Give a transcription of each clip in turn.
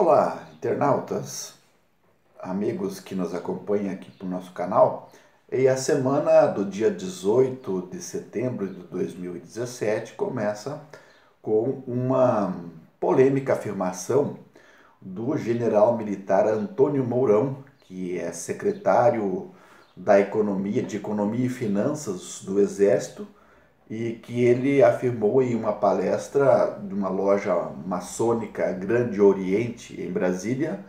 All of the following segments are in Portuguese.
Olá, internautas, amigos que nos acompanham aqui para o nosso canal. E a semana do dia 18 de setembro de 2017 começa com uma polêmica afirmação do general militar Antônio Mourão, que é secretário da de Economia e Finanças do Exército, e que ele afirmou em uma palestra de uma loja maçônica Grande Oriente, em Brasília.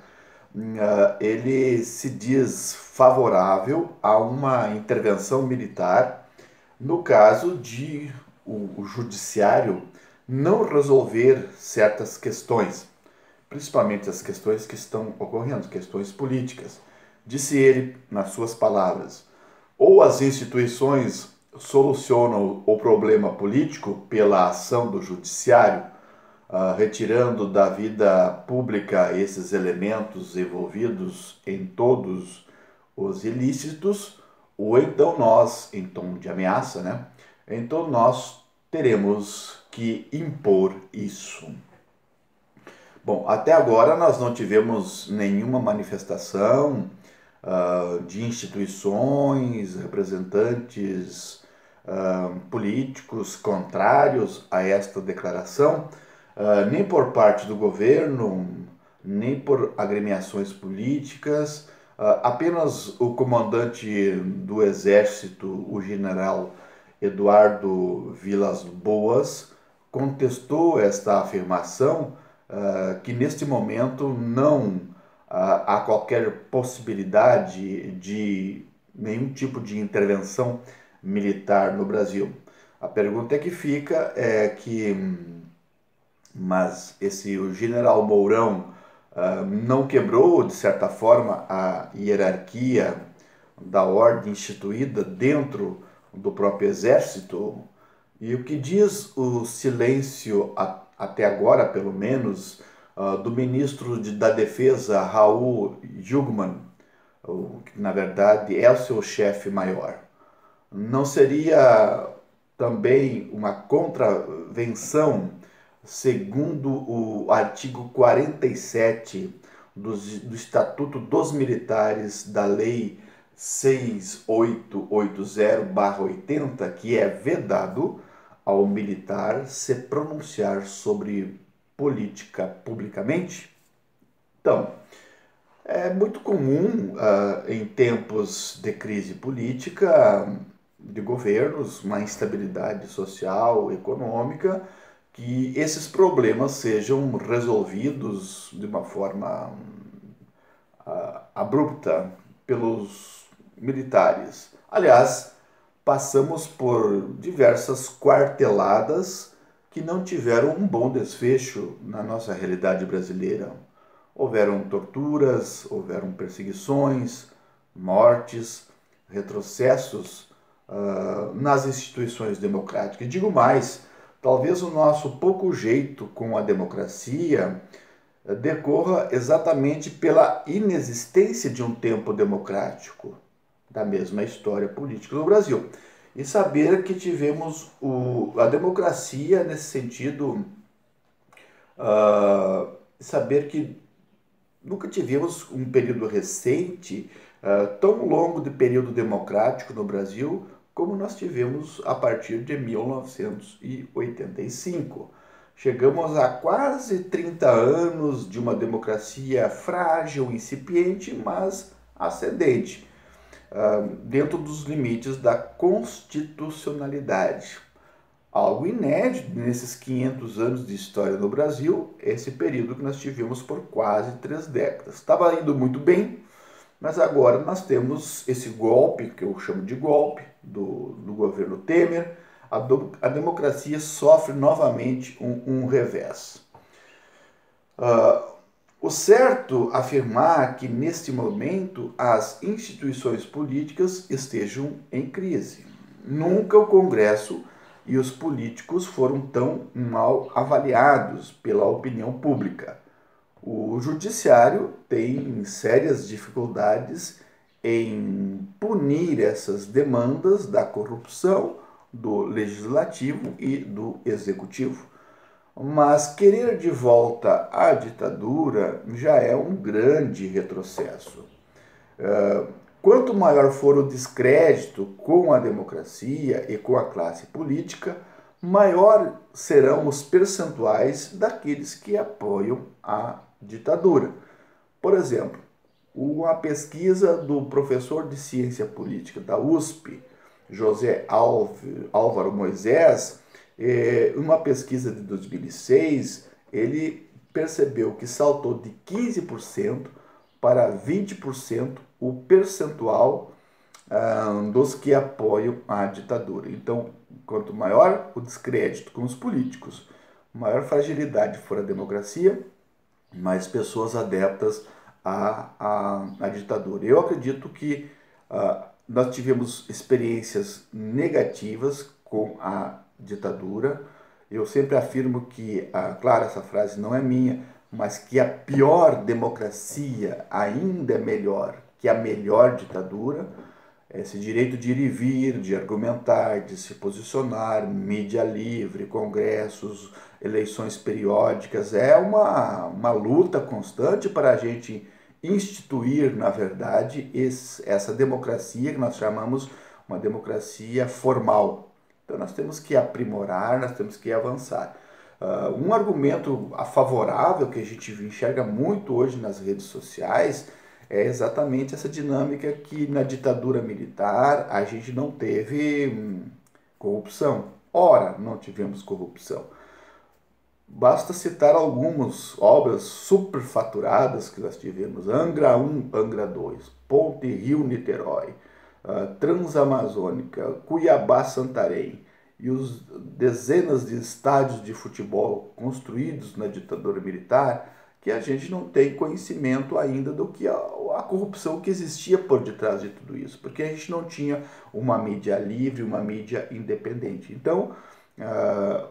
Ele se diz favorável a uma intervenção militar no caso de o judiciário não resolver certas questões, principalmente as questões que estão ocorrendo, questões políticas. Disse ele, nas suas palavras, ou as instituições solucionam o problema político pela ação do judiciário, retirando da vida pública esses elementos envolvidos em todos os ilícitos, ou então nós, em tom de ameaça, né? Então nós teremos que impor isso. Bom, até agora nós não tivemos nenhuma manifestação de instituições, representantes políticos contrários a esta declaração, nem por parte do governo, nem por agremiações políticas. Apenas o comandante do Exército, o general Eduardo Vilas Boas, contestou esta afirmação, que neste momento não há qualquer possibilidade de nenhum tipo de intervenção militar no Brasil. A pergunta que fica é que, mas o general Mourão não quebrou, de certa forma, a hierarquia da ordem instituída dentro do próprio Exército? E o que diz o silêncio, até agora pelo menos, do ministro da Defesa, Raul Jungmann, que na verdade é o seu chefe maior? Não seria também uma contravenção, segundo o artigo 47 do Estatuto dos Militares da Lei 6880/80, que é vedado ao militar se pronunciar sobre política publicamente? Então, é muito comum em tempos de crise política, de governos, uma instabilidade social, econômica, que esses problemas sejam resolvidos de uma forma abrupta pelos militares. Aliás, passamos por diversas quarteladas que não tiveram um bom desfecho na nossa realidade brasileira. Houveram torturas, houveram perseguições, mortes, retrocessos nas instituições democráticas. E digo mais, talvez o nosso pouco jeito com a democracia decorra exatamente pela inexistência de um tempo democrático da mesma história política do Brasil. E saber que tivemos a democracia nesse sentido, saber que nunca tivemos um período recente, tão longo de período democrático no Brasil, como nós tivemos a partir de 1985. Chegamos a quase 30 anos de uma democracia frágil, incipiente, mas ascendente, dentro dos limites da constitucionalidade. Algo inédito nesses 500 anos de história no Brasil, esse período que nós tivemos por quase 3 décadas. Estava indo muito bem, mas agora nós temos esse golpe, que eu chamo de golpe, do governo Temer. A democracia sofre novamente um revés. O certo é afirmar que, neste momento, as instituições políticas estejam em crise. Nunca o Congresso e os políticos foram tão mal avaliados pela opinião pública. O judiciário tem sérias dificuldades em punir essas demandas da corrupção do legislativo e do executivo. Mas querer de volta a ditadura já é um grande retrocesso. Quanto maior for o descrédito com a democracia e com a classe política, maior serão os percentuais daqueles que apoiam a ditadura. Por exemplo, uma pesquisa do professor de ciência política da USP, José Álvaro Moisés, uma pesquisa de 2006, ele percebeu que saltou de 15% para 20% o percentual dos que apoiam a ditadura. Então, quanto maior o descrédito com os políticos, maior fragilidade for a democracia, mais pessoas adeptas à ditadura. Eu acredito que nós tivemos experiências negativas com a ditadura. Eu sempre afirmo que, claro, essa frase não é minha, mas que a pior democracia ainda é melhor que a melhor ditadura. Esse direito de ir e vir, de argumentar, de se posicionar, mídia livre, congressos, eleições periódicas, é uma luta constante para a gente instituir, na verdade, essa democracia que nós chamamos uma democracia formal. Então nós temos que aprimorar, nós temos que avançar. Um argumento favorável que a gente enxerga muito hoje nas redes sociais é exatamente essa dinâmica que na ditadura militar a gente não teve corrupção. Ora, não tivemos corrupção. Basta citar algumas obras superfaturadas que nós tivemos: Angra 1, Angra 2, Ponte Rio-Niterói, Transamazônica, Cuiabá-Santarém e os dezenas de estádios de futebol construídos na ditadura militar, que a gente não tem conhecimento ainda do que a corrupção que existia por detrás de tudo isso, porque a gente não tinha uma mídia livre, uma mídia independente. Então,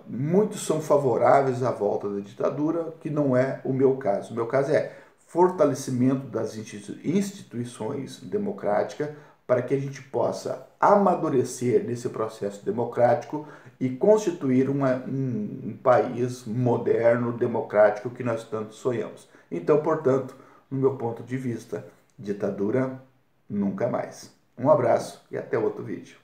muitos são favoráveis à volta da ditadura, que não é o meu caso. O meu caso é fortalecimento das instituições democráticas para que a gente possa amadurecer nesse processo democrático e constituir um país moderno, democrático, que nós tanto sonhamos. Então, portanto, no meu ponto de vista, ditadura nunca mais. Um abraço e até outro vídeo.